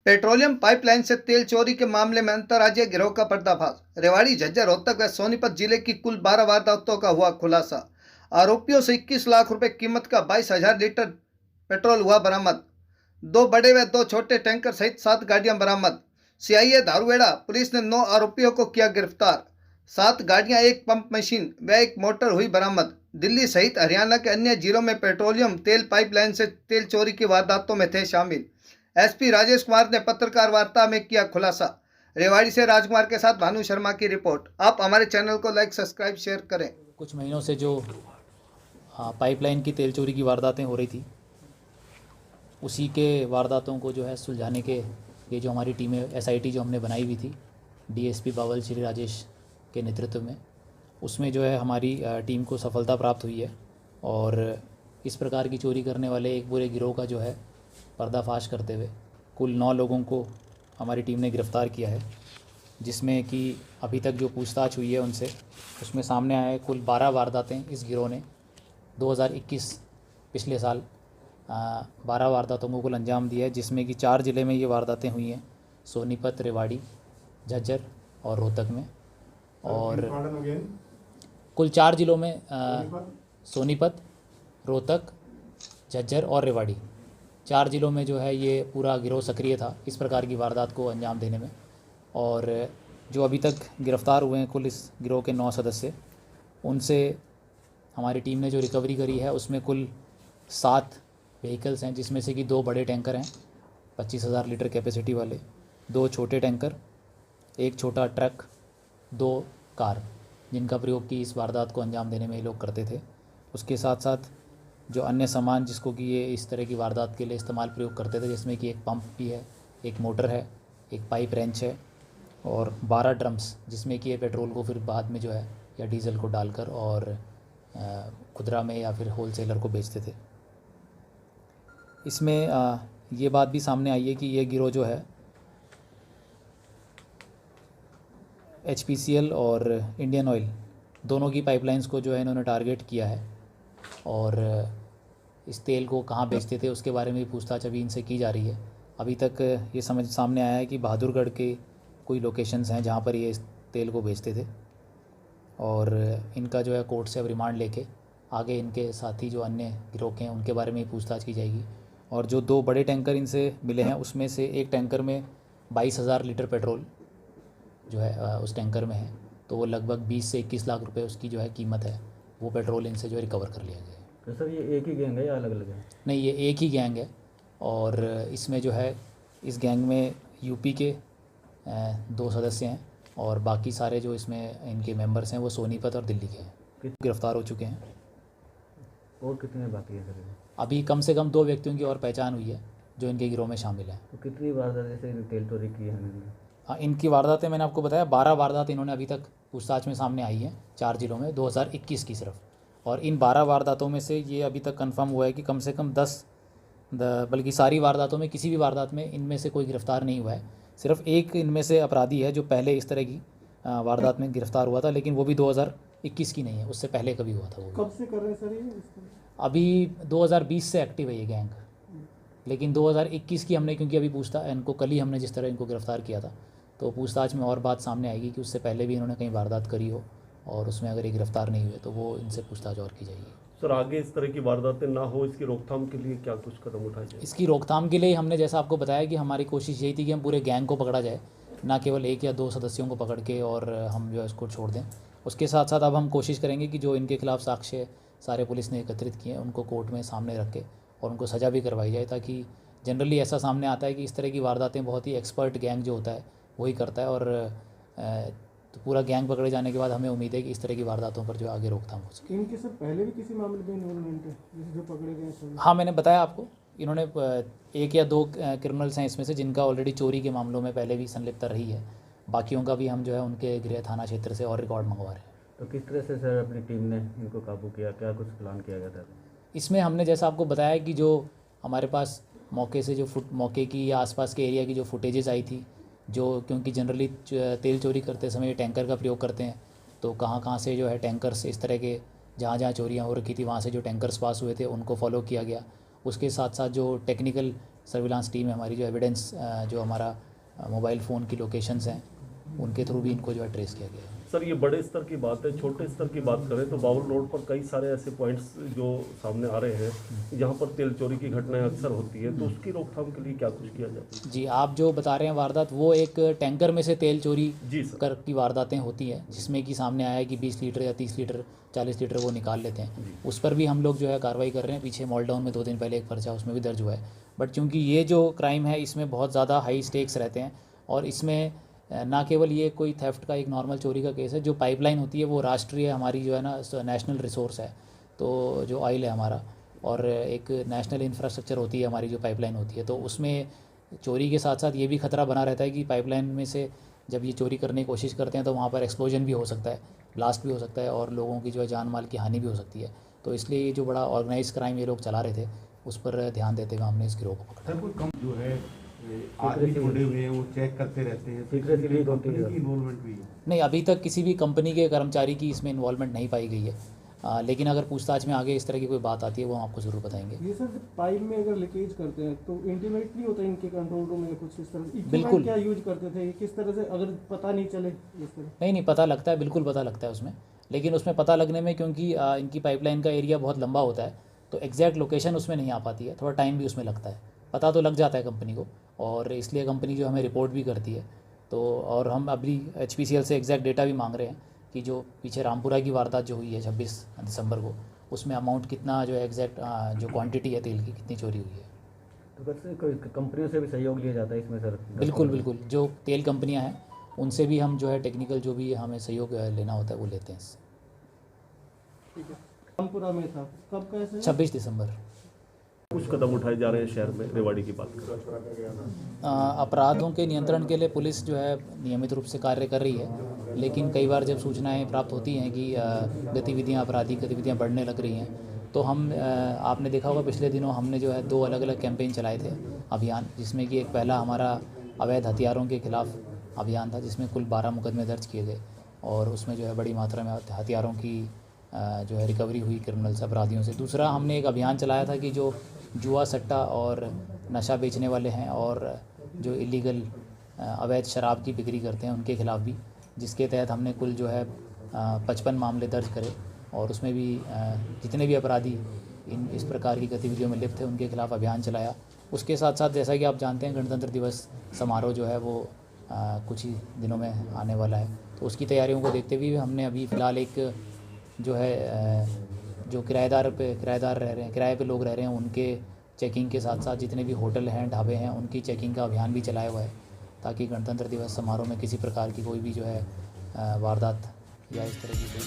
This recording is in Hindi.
पेट्रोलियम पाइपलाइन से तेल चोरी के मामले में अंतर्राज्यीय गिरोह का पर्दाफाश। रेवाड़ी, झज्जर, रोहतक व सोनीपत जिले की कुल 12 वारदातों का हुआ खुलासा। आरोपियों से 21 लाख रुपए कीमत का 22,000 लीटर पेट्रोल हुआ बरामद। 2 बड़े व 2 छोटे टैंकर सहित 7 गाड़ियां बरामद। सीआईए धारूहेड़ा पुलिस ने 9 आरोपियों को किया गिरफ्तार। 7 गाड़ियां, 1 पंप मशीन व 1 मोटर हुई बरामद। दिल्ली सहित हरियाणा के अन्य जिलों में पेट्रोलियम तेल पाइपलाइन से तेल चोरी की वारदातों में थे शामिल। एसपी राजेश कुमार ने पत्रकार वार्ता में किया खुलासा। रेवाड़ी से राजकुमार के साथ भानु शर्मा की रिपोर्ट। आप हमारे चैनल को लाइक, सब्सक्राइब, शेयर करें। कुछ महीनों से जो पाइपलाइन की तेल चोरी की वारदातें हो रही थी, उसी के वारदातों को जो है सुलझाने के लिए जो हमारी टीमें एसआईटी जो हमने बनाई हुई थी डीएसपी बावल श्री राजेश के नेतृत्व में, उसमें जो है हमारी टीम को सफलता प्राप्त हुई है और इस प्रकार की चोरी करने वाले एक पूरे गिरोह का जो है पर्दाफाश करते हुए कुल 9 लोगों को हमारी टीम ने गिरफ़्तार किया है, जिसमें कि अभी तक जो पूछताछ हुई है उनसे, उसमें सामने आया है कुल 12 वारदातें इस गिरोह ने 2021 पिछले साल 12 वारदातों को कुल अंजाम दिया है, जिसमें कि 4 ज़िले में ये वारदातें हुई हैं, सोनीपत, रेवाड़ी, झज्जर और रोहतक में। और कुल 4 ज़िलों में सोनीपत, रोहतक, झज्जर और रेवाड़ी, 4 ज़िलों में जो है ये पूरा गिरोह सक्रिय था इस प्रकार की वारदात को अंजाम देने में। और जो अभी तक गिरफ़्तार हुए हैं कुल इस गिरोह के 9 सदस्य, उनसे हमारी टीम ने जो रिकवरी करी है उसमें कुल 7 व्हीकल्स हैं, जिसमें से कि 2 बड़े टैंकर हैं 25,000 लीटर कैपेसिटी वाले, 2 छोटे टैंकर, 1 छोटा ट्रक, 2 कार, जिनका प्रयोग कि इस वारदात को अंजाम देने में ये लोग करते थे। उसके साथ साथ जो अन्य सामान जिसको कि ये इस तरह की वारदात के लिए इस्तेमाल प्रयोग करते थे, जिसमें कि एक पंप भी है, एक मोटर है, एक पाइप रेंच है और 12 ड्रम्स, जिसमें कि ये पेट्रोल को फिर बाद में जो है या डीजल को डालकर और खुदरा में या फिर होलसेलर को बेचते थे। इसमें ये बात भी सामने आई है कि ये गिरोह जो है HPCL और इंडियन ऑयल दोनों की पाइपलाइंस को जो है इन्होंने टारगेट किया है और इस तेल को कहाँ बेचते थे उसके बारे में भी पूछताछ अभी इनसे की जा रही है। अभी तक ये समझ सामने आया है कि बहादुरगढ़ के कोई लोकेशंस हैं जहाँ पर ये इस तेल को बेचते थे और इनका जो है कोर्ट से अब रिमांड लेके आगे इनके साथी जो अन्य गिरोह के हैं उनके बारे में ही पूछताछ की जाएगी। और जो 2 बड़े टैंकर इनसे मिले हैं उसमें से एक टैंकर में 22,000 लीटर पेट्रोल जो है उस टैंकर में है, तो वो लगभग 20 से 21 लाख रुपए उसकी जो है कीमत है, वो पेट्रोल इनसे जो है रिकवर कर लिया गया है। तो सर ये एक ही गैंग है या अलग अलग है? नहीं, ये एक ही गैंग है और इसमें जो है इस गैंग में यूपी के 2 सदस्य हैं और बाकी सारे जो इसमें इनके मेंबर्स हैं वो सोनीपत और दिल्ली के हैं, गिरफ्तार हो चुके हैं। और कितने बाकी है सर? अभी कम से कम 2 व्यक्तियों की और पहचान हुई है जो इनके गिरोह में शामिल हैं। तो कितनी वारदात जैसे तेल चोरी की है? हाँ, इनकी वारदातें मैंने आपको बताया 12 वारदात इन्होंने अभी तक पूछताछ में सामने आई हैं 4 ज़िलों में 2021 की सिर्फ। और इन 12 वारदातों में से ये अभी तक कंफर्म हुआ है कि कम से कम 10 बल्कि सारी वारदातों में किसी भी वारदात में इनमें से कोई गिरफ़्तार नहीं हुआ है। सिर्फ एक इनमें से अपराधी है जो पहले इस तरह की वारदात में गिरफ़्तार हुआ था, लेकिन वो भी 2021 की नहीं है, उससे पहले कभी हुआ था। वो कब से कर रहे हैं सर ये? अभी 2020 से एक्टिव है ये गैंग, लेकिन 2021 की हमने, क्योंकि अभी इनको कल ही हमने जिस तरह इनको गिरफ़्तार किया था, तो पूछताछ में और बात सामने आएगी कि उससे पहले भी इन्होंने कहीं वारदात करी हो और उसमें अगर ये गिरफ़्तार नहीं हुए तो वो इनसे पूछताछ और की जाएगी। सर आगे इस तरह की वारदातें ना हो, इसकी रोकथाम के लिए क्या कुछ कदम उठाए जाए? इसकी रोकथाम के लिए हमने जैसा आपको बताया कि हमारी कोशिश यही थी कि हम पूरे गैंग को पकड़ा जाए, ना केवल 1 या 2 सदस्यों को पकड़ के और हम जो है इसको छोड़ दें। उसके साथ साथ अब हम कोशिश करेंगे कि जो इनके खिलाफ़ साक्ष्य सारे पुलिस ने एकत्रित किए हैं उनको कोर्ट में सामने रख के और उनको सज़ा भी करवाई जाए, ताकि जनरली ऐसा सामने आता है कि इस तरह की वारदातें बहुत ही एक्सपर्ट गैंग जो होता है वही करता है और तो पूरा गैंग पकड़े जाने के बाद हमें उम्मीद है कि इस तरह की वारदातों पर जो आगे रोकथाम हो सके। इनके सब पहले भी किसी मामले में इन्वॉल्वमेंट है जो पकड़े गए हैं? हाँ, मैंने बताया आपको, इन्होंने 1 या 2 क्रिमिनल्स हैं इसमें से जिनका ऑलरेडी चोरी के मामलों में पहले भी संलिप्तता रही है। बाकियों का भी हम जो है उनके गृह थाना क्षेत्र से और रिकॉर्ड मंगवा रहे हैं। तो किस तरह से सर अपनी टीम ने इनको काबू किया, क्या कुछ प्लान किया गया था? इसमें हमने जैसा आपको बताया कि जो हमारे पास मौके से जो मौके की या आसपास के एरिया की जो फुटेजेस आई थी, जो क्योंकि जनरली तेल चोरी करते समय टैंकर का प्रयोग करते हैं, तो कहाँ कहाँ से जो है टैंकर्स इस तरह के जहाँ जहाँ चोरियाँ हो रखी थी वहाँ से जो टैंकर्स पास हुए थे उनको फॉलो किया गया। उसके साथ साथ जो टेक्निकल सर्विलांस टीम है हमारी, जो एविडेंस जो हमारा मोबाइल फ़ोन की लोकेशंस हैं उनके थ्रू भी इनको जो है ट्रेस किया गया है। सर ये बड़े स्तर की बात है, छोटे स्तर की बात करें तो बाउल रोड पर कई सारे ऐसे पॉइंट्स जो सामने आ रहे हैं जहां पर तेल चोरी की घटनाएं अक्सर होती है, तो उसकी रोकथाम के लिए क्या कुछ किया जाता है? जी, आप जो बता रहे हैं वारदात, वो एक टैंकर में से तेल चोरी जी सर। कर की वारदातें होती हैं, जिसमें कि सामने आया है कि 20 लीटर या 30 लीटर 40 लीटर वो निकाल लेते हैं। उस पर भी हम लोग जो है कार्रवाई कर रहे हैं। पीछे मॉलडाउन में 2 दिन पहले एक पर्चा उसमें भी दर्ज हुआ है। बट चूँकि ये जो क्राइम है इसमें बहुत ज़्यादा हाई स्टेक्स रहते हैं और इसमें ना केवल ये कोई थेफ्ट का एक नॉर्मल चोरी का केस है, जो पाइपलाइन होती है वो राष्ट्रीय हमारी जो है ना नेशनल रिसोर्स है, तो जो ऑयल है हमारा, और एक नेशनल इंफ्रास्ट्रक्चर होती है हमारी जो पाइपलाइन होती है, तो उसमें चोरी के साथ साथ ये भी खतरा बना रहता है कि पाइपलाइन में से जब ये चोरी करने की कोशिश करते हैं तो वहाँ पर एक्सप्लोजन भी हो सकता है, ब्लास्ट भी हो सकता है और लोगों की जो है जान माल की हानि भी हो सकती है। तो इसलिए ये जो बड़ा ऑर्गेनाइज क्राइम ये लोग चला रहे थे उस पर ध्यान देते हुए हमने इस गिरोह को पकड़ा। सर कोई कम जो है आदमी जुड़े हुए हैं वो चेक करते रहते हैं, Secrecy leak होती है। कंपनी की इन्वॉल्वमेंट भी है? नहीं, अभी तक किसी भी कंपनी के कर्मचारी की इसमें इन्वॉल्वमेंट नहीं पाई गई है, लेकिन अगर पूछताछ में आगे इस तरह की कोई बात आती है वो हम आपको ज़रूर बताएंगे। ये सर पाइप में अगर लीकेज करते हैं तो इंटीमेट नहीं होता इनके कंट्रोल रूम में कुछ इस तरह equipment बिल्कुल। क्या यूज करते थे, किस तरह से अगर पता नहीं चले इस तरह? नहीं, पता लगता है, बिल्कुल पता लगता है उसमें, लेकिन उसमें पता लगने में क्योंकि इनकी पाइपलाइन का एरिया बहुत लंबा होता है तो एग्जैक्ट लोकेशन उसमें नहीं आ पाती है, थोड़ा टाइम भी उसमें लगता है। पता तो लग जाता है कंपनी को और इसलिए कंपनी जो हमें रिपोर्ट भी करती है। तो और हम अभी HPCL से एग्जैक्ट डेटा भी मांग रहे हैं कि जो पीछे रामपुरा की वारदात जो हुई है 26 दिसंबर को, उसमें अमाउंट कितना जो है एग्जैक्ट जो क्वांटिटी है तेल की कितनी चोरी हुई है। तो वैसे कोई कंपनियों से भी सहयोग लिया जाता है इसमें सर? बिल्कुल बिल्कुल, जो तेल कंपनियां हैं उनसे भी हम जो है टेक्निकल जो भी हमें सहयोग लेना होता है वो लेते हैं। ठीक है, रामपुरा में था, कब का ऐसे? 26 दिसंबर। कुछ कदम उठाए जा रहे हैं शहर में, रेवाड़ी की बात करें? अपराधों के नियंत्रण के लिए पुलिस जो है नियमित रूप से कार्य कर रही है, लेकिन कई बार जब सूचनाएं प्राप्त होती हैं कि गतिविधियां आपराधिक गतिविधियां बढ़ने लग रही हैं तो हम आपने देखा होगा पिछले दिनों हमने जो है 2 अलग अलग कैंपेन चलाए थे अभियान, जिसमें कि एक पहला हमारा अवैध हथियारों के खिलाफ अभियान था जिसमें कुल 12 मुकदमे दर्ज किए गए और उसमें जो है बड़ी मात्रा में हथियारों की जो है रिकवरी हुई क्रिमिनल्स अपराधियों से। दूसरा हमने एक अभियान चलाया था कि जो जुआ सट्टा और नशा बेचने वाले हैं और जो इलीगल अवैध शराब की बिक्री करते हैं उनके खिलाफ भी, जिसके तहत हमने कुल जो है 55 मामले दर्ज करे और उसमें भी जितने भी अपराधी इस प्रकार की गतिविधियों में लिप्त थे उनके खिलाफ अभियान चलाया। उसके साथ साथ जैसा कि आप जानते हैं गणतंत्र दिवस समारोह जो है वो कुछ ही दिनों में आने वाला है, तो उसकी तैयारियों को देखते हुए हमने अभी फ़िलहाल एक जो है जो किराए पे लोग रह रहे हैं उनके चेकिंग के साथ साथ जितने भी होटल हैं ढाबे हैं उनकी चेकिंग का अभियान भी चलाया हुआ है, ताकि गणतंत्र दिवस समारोह में किसी प्रकार की कोई भी जो है वारदात या इस तरह की कोई